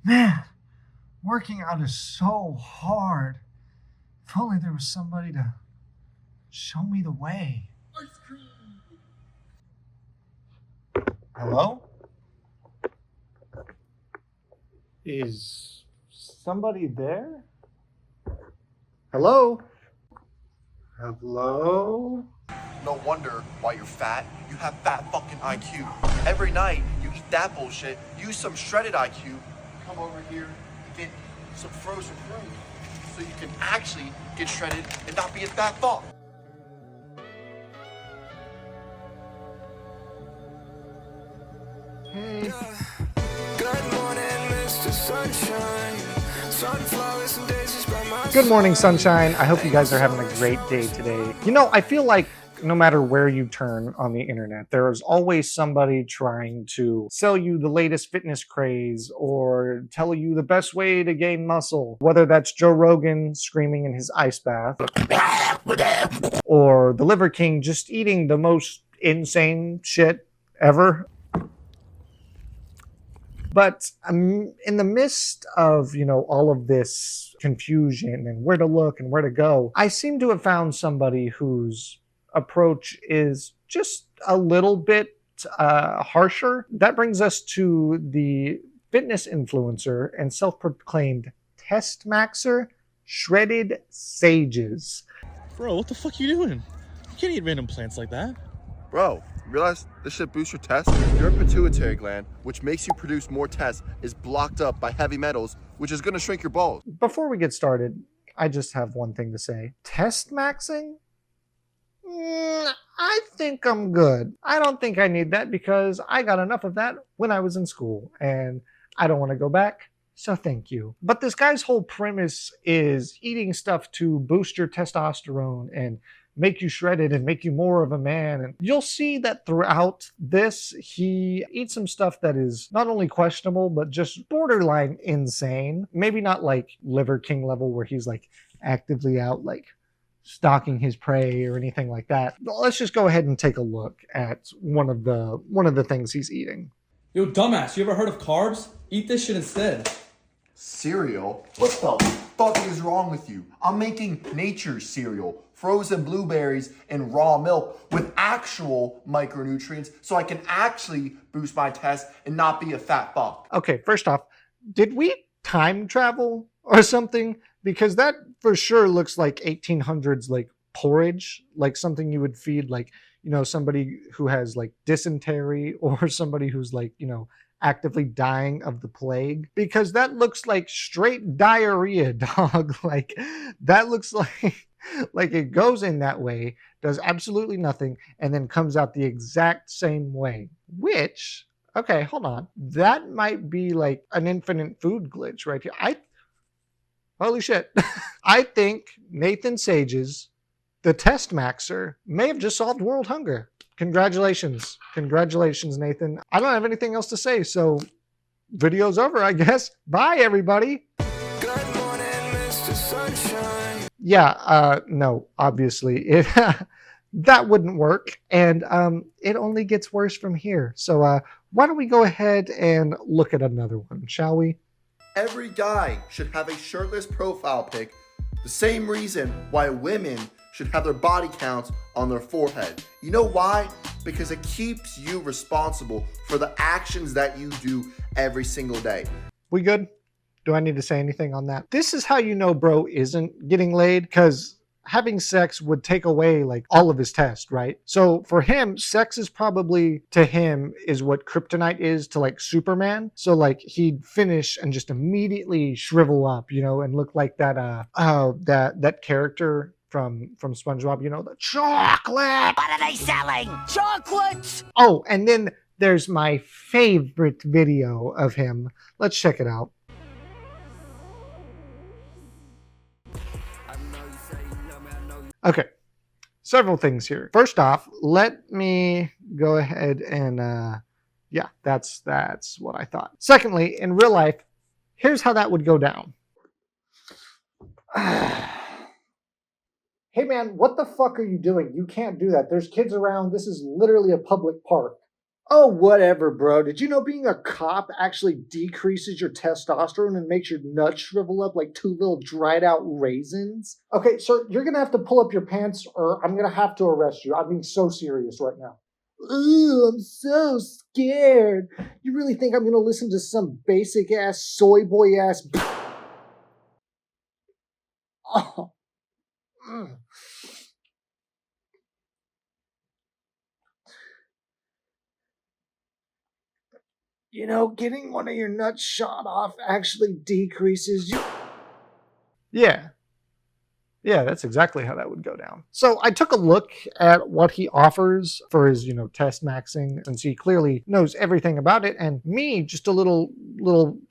Man, working out is so hard. If only there was somebody to show me the way. Ice cream. Hello? Is somebody there? Hello? Hello? No wonder why you're fat. You have fat fucking IQ. Every night you eat that bullshit, use some shredded IQ, come over here and get some frozen fruit so you can actually get shredded and not be a fat fuck. Hey. Good morning, Mr. Sunshine. Sunflowers and daisies by my Good morning, sunshine. I hope you guys are having a great day today. You know, I feel like no matter where you turn on the internet, there is always somebody trying to sell you the latest fitness craze or tell you the best way to gain muscle. Whether that's Joe Rogan screaming in his ice bath or the Liver King just eating the most insane shit ever. But in the midst of, all of this confusion and where to look and where to go, I seem to have found somebody whose approach is just a little bit harsher. That brings us to the fitness influencer and self-proclaimed test maxer, ShreddedSages. Bro, what the fuck are you doing? You can't eat random plants like that. Bro, realize this shit boosts your test? Your pituitary gland, which makes you produce more tests, is blocked up by heavy metals, which is gonna shrink your balls. Before we get started, I just have one thing to say. Test maxing? I think I'm good. I don't think I need that because I got enough of that when I was in school and I don't want to go back, so thank you. But this guy's whole premise is eating stuff to boost your testosterone and make you shredded and make you more of a man. And you'll see that throughout this, he eats some stuff that is not only questionable, but just borderline insane. Maybe not like Liver King level where he's like actively out like stalking his prey or anything like that. Let's just go ahead and take a look at one of the things he's eating. Yo, dumbass, you ever heard of carbs? Eat this shit instead. Cereal? What the fuck is wrong with you? I'm making nature's cereal, frozen blueberries and raw milk with actual micronutrients so I can actually boost my test and not be a fat fuck. Okay, first off, did we time travel or something? Because that for sure looks like 1800s like porridge, like something you would feed like, somebody who has like dysentery or somebody who's like, actively dying of the plague, because that looks like straight diarrhea, dog. Like that looks like it goes in that way, does absolutely nothing, and then comes out the exact same way. Which, okay, hold on, that might be like an infinite food glitch right here. Holy shit. I think Nathan Sages, the test maxer, may have just solved world hunger. Congratulations. Congratulations, Nathan. I don't have anything else to say, so video's over, I guess. Bye, everybody. Good morning, Mr. Sunshine. Yeah, no, obviously. That wouldn't work, and it only gets worse from here. So why don't we go ahead and look at another one, shall we? Every guy should have a shirtless profile pic, the same reason why women should have their body counts on their forehead. You know why? Because it keeps you responsible for the actions that you do every single day. We good? Do I need to say anything on that? This is how you know bro isn't getting laid, because having sex would take away like all of his test, right? So for him, sex is probably to him is what kryptonite is to like Superman. So like he'd finish and just immediately shrivel up, and look like that that character from SpongeBob, the chocolate. What are they selling? Chocolates! Oh, and then there's my favorite video of him. Let's check it out. Okay, several things here. First off, let me go ahead and, yeah, that's what I thought. Secondly, in real life, here's how that would go down. Hey man, what the fuck are you doing? You can't do that. There's kids around. This is literally a public park. Oh, whatever, bro. Did you know being a cop actually decreases your testosterone and makes your nuts shrivel up like two little dried out raisins? Okay, sir, you're gonna have to pull up your pants or I'm gonna have to arrest you. I'm being so serious right now. Ooh, I'm so scared. You really think I'm gonna listen to some basic ass soy boy ass? Oh. Mm. You know, getting one of your nuts shot off actually decreases you. Yeah. Yeah, that's exactly how that would go down. So I took a look at what he offers for his, test maxing, since he clearly knows everything about it, and me, just a little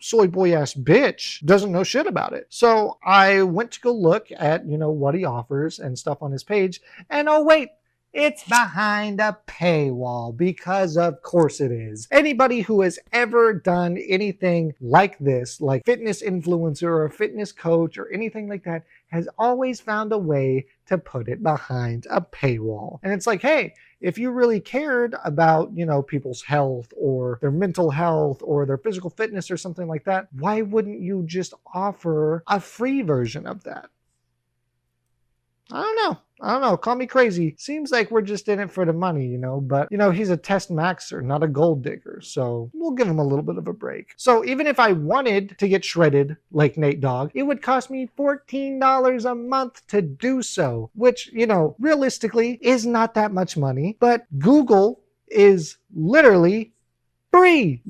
soy boy ass bitch, doesn't know shit about it. So I went to go look at, what he offers and stuff on his page, and oh wait, it's behind a paywall, because of course it is. Anybody who has ever done anything like this, like fitness influencer or a fitness coach or anything like that, has always found a way to put it behind a paywall. And it's like, hey, if you really cared about, people's health or their mental health or their physical fitness or something like that, why wouldn't you just offer a free version of that? I don't know. Call me crazy. Seems like we're just in it for the money, but, he's a test maxer, not a gold digger. So we'll give him a little bit of a break. So even if I wanted to get shredded like Nate Dogg, it would cost me $14 a month to do so, which, realistically is not that much money. But Google is literally free.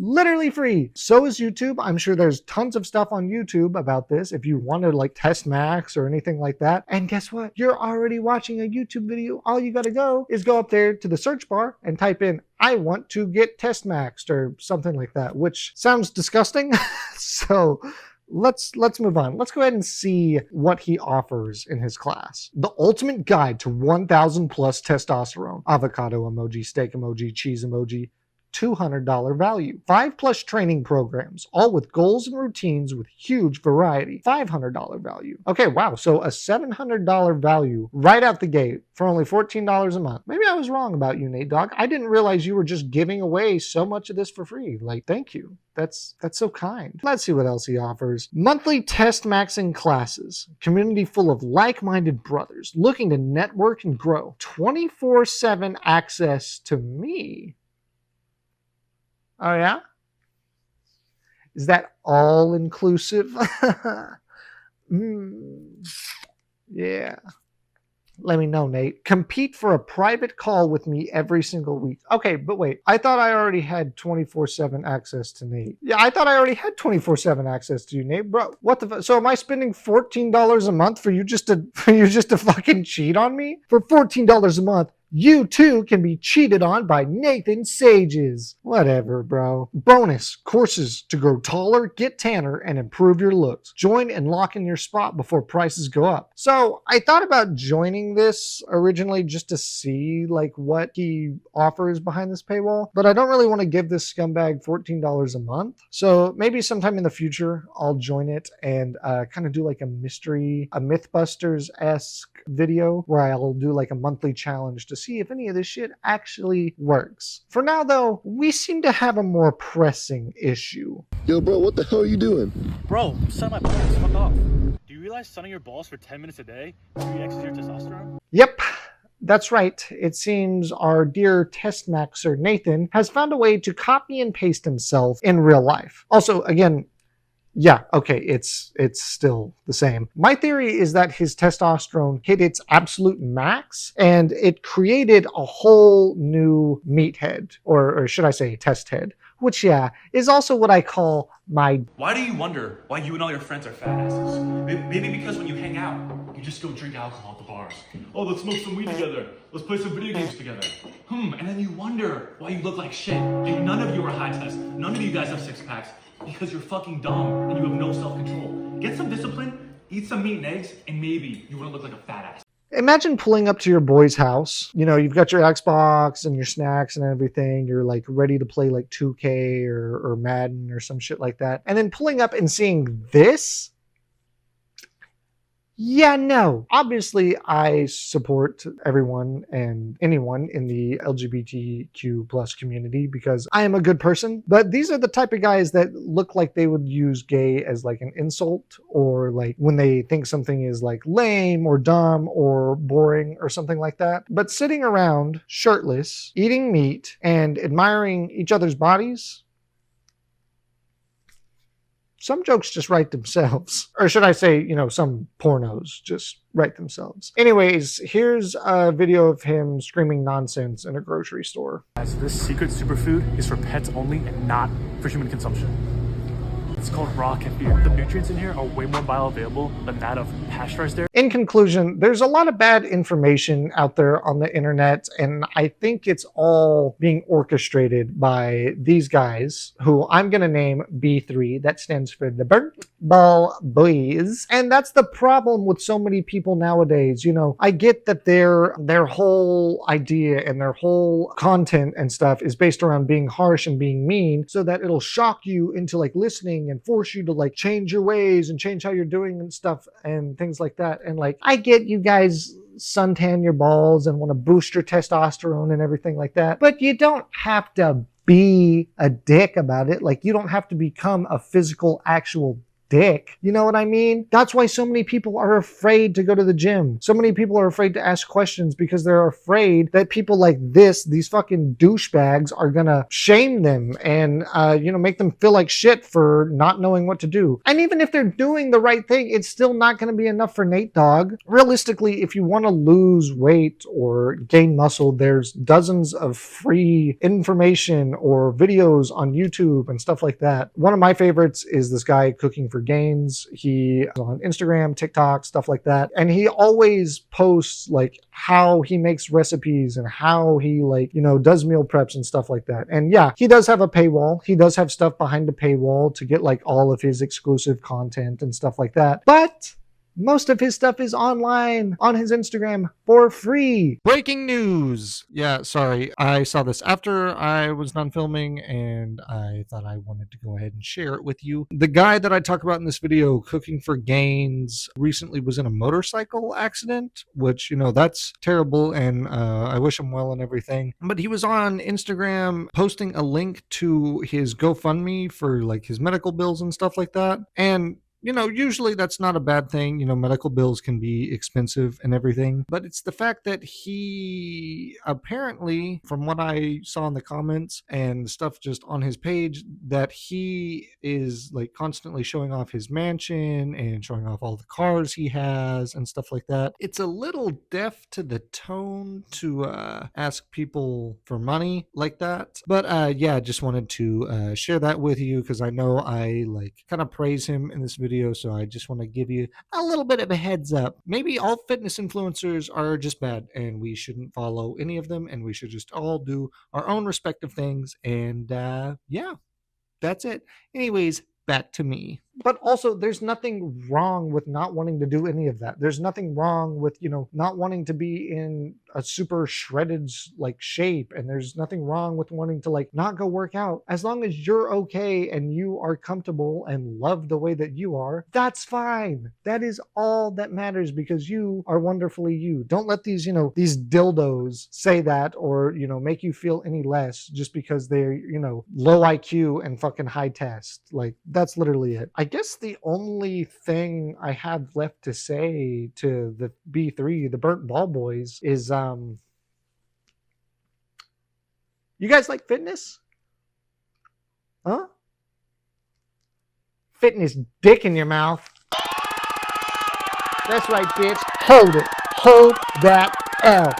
So is YouTube. I'm sure there's tons of stuff on YouTube about this if you want to test max or anything like that. And guess what? You're already watching a YouTube video. All you got to go is go up there to the search bar and type in, I want to get test maxed or something like that, which sounds disgusting. So let's move on. Let's go ahead and see what he offers in his class. The ultimate guide to 1,000 plus testosterone. Avocado emoji, steak emoji, cheese emoji. $200 value. 5+ training programs, all with goals and routines with huge variety. $500 value. Okay, wow. So a $700 value right out the gate for only $14 a month. Maybe I was wrong about you, Nate Dogg. I didn't realize you were just giving away so much of this for free. Thank you. That's so kind. Let's see what else he offers. Monthly test maxing classes. Community full of like-minded brothers looking to network and grow. 24/7 access to me. Oh, yeah? Is that all inclusive? Yeah. Let me know, Nate. Compete for a private call with me every single week. Okay, but wait. I thought I already had 24/7 access to Nate. Yeah, I thought I already had 24/7 access to you, Nate. Bro, what the so am I spending $14 a month for you just to fucking cheat on me? For $14 a month, you too can be cheated on by Nathan Sages. Whatever, bro. Bonus courses to grow taller, get tanner, and improve your looks. Join and lock in your spot before prices go up. So I thought about joining this originally just to see what he offers behind this paywall, but I don't really want to give this scumbag $14 a month. So maybe sometime in the future I'll join it and kind of do a Mythbusters-esque video where I'll do a monthly challenge to see if any of this shit actually works. For now though, we seem to have a more pressing issue. Yo bro, what the hell are you doing? Bro, sun my balls, fuck off. Do you realize sunning your balls for 10 minutes a day 3x's your testosterone? Yep. That's right. It seems our dear test maxer Nathan has found a way to copy and paste himself in real life. Also, again, yeah, okay, it's still the same. My theory is that his testosterone hit its absolute max and it created a whole new meathead, or should I say test head, which, yeah, is also what I call my... Why do you wonder why you and all your friends are fat asses? Maybe because when you hang out, you just go drink alcohol at the bars. Oh, let's smoke some weed together. Let's play some video games together. And then you wonder why you look like shit. And none of you are high test. None of you guys have six packs. Because you're fucking dumb and you have no self-control. Get some discipline, eat some meat and eggs, and maybe you wouldn't look like a fat ass. Imagine pulling up to your boy's house. You've got your Xbox and your snacks and everything. You're ready to play 2K or Madden or some shit like that. And then pulling up and seeing this. Yeah, no. Obviously, I support everyone and anyone in the LGBTQ plus community because I am a good person. But these are the type of guys that look like they would use gay as like an insult, or like when they think something is like lame or dumb or boring or something like that. But sitting around shirtless, eating meat, and admiring each other's bodies, some jokes just write themselves. Or should I say, some pornos just write themselves. Anyways, here's a video of him screaming nonsense in a grocery store. Guys, this secret superfood is for pets only and not for human consumption. It's called raw kefir. The nutrients in here are way more bioavailable than that of pasteurized dairy. In conclusion, there's a lot of bad information out there on the internet, and I think it's all being orchestrated by these guys, who I'm going to name B3. That stands for the Burnt Ball Boys. And that's the problem with so many people nowadays. I get that their whole idea and their whole content and stuff is based around being harsh and being mean, so that it'll shock you into like listening and force you to like change your ways and change how you're doing and stuff and things like that. And like, I get you guys suntan your balls and want to boost your testosterone and everything like that, but you don't have to be a dick about it. Like, you don't have to become a physical, actual dick. You know what I mean? That's why so many people are afraid to go to the gym. So many people are afraid to ask questions because they're afraid that people like these fucking douchebags are gonna shame them and, make them feel like shit for not knowing what to do. And even if they're doing the right thing, it's still not gonna be enough for Nate Dogg. Realistically, if you want to lose weight or gain muscle, there's dozens of free information or videos on YouTube and stuff like that. One of my favorites is this guy cooking for gains. He is on Instagram, TikTok, stuff like that. And he always posts like how he makes recipes and how he does meal preps and stuff like that. And yeah, he does have a paywall. He does have stuff behind the paywall to get like all of his exclusive content and stuff like that. But most of his stuff is online on his Instagram for free. Breaking news. Yeah, sorry. I saw this after I was done filming and I thought I wanted to go ahead and share it with you. The guy that I talk about in this video, cooking for gains, recently was in a motorcycle accident, which, that's terrible, and I wish him well and everything. But he was on Instagram posting a link to his GoFundMe for like his medical bills and stuff like that. And usually that's not a bad thing. Medical bills can be expensive and everything, but it's the fact that he apparently, from what I saw in the comments and stuff just on his page, that he is like constantly showing off his mansion and showing off all the cars he has and stuff like that. It's a little deaf to the tone to ask people for money like that. But yeah, just wanted to share that with you because I know I kind of praise him in this video. So I just want to give you a little bit of a heads up. Maybe all fitness influencers are just bad and we shouldn't follow any of them, and we should just all do our own respective things. And yeah, that's it. Anyways, back to me. But also, there's nothing wrong with not wanting to do any of that. There's nothing wrong with, not wanting to be in a super shredded shape. And there's nothing wrong with wanting to not go work out. As long as you're okay and you are comfortable and love the way that you are, that's fine. That is all that matters, because you are wonderfully you. Don't let these, these dildos say that, or, make you feel any less just because they're, low IQ and fucking high test. That's literally it. I guess the only thing I have left to say to the B3, the Burnt Ball Boys, is you guys like fitness? Huh? Fitness dick in your mouth. That's right, bitch. Hold it. Hold that L.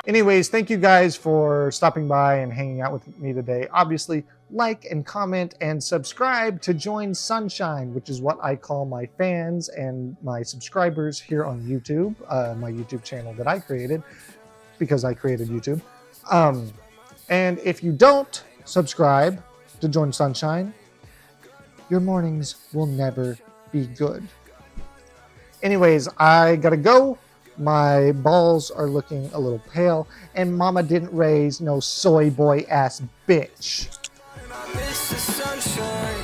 Anyways, thank you guys for stopping by and hanging out with me today. Obviously, like and comment and subscribe to join Sunshine, which is what I call my fans and my subscribers here on YouTube, my YouTube channel that I created because I created YouTube. And if you don't subscribe to join Sunshine, your mornings will never be good. Anyways, I gotta go. My balls are looking a little pale, and mama didn't raise no soy boy ass bitch. I miss the sunshine.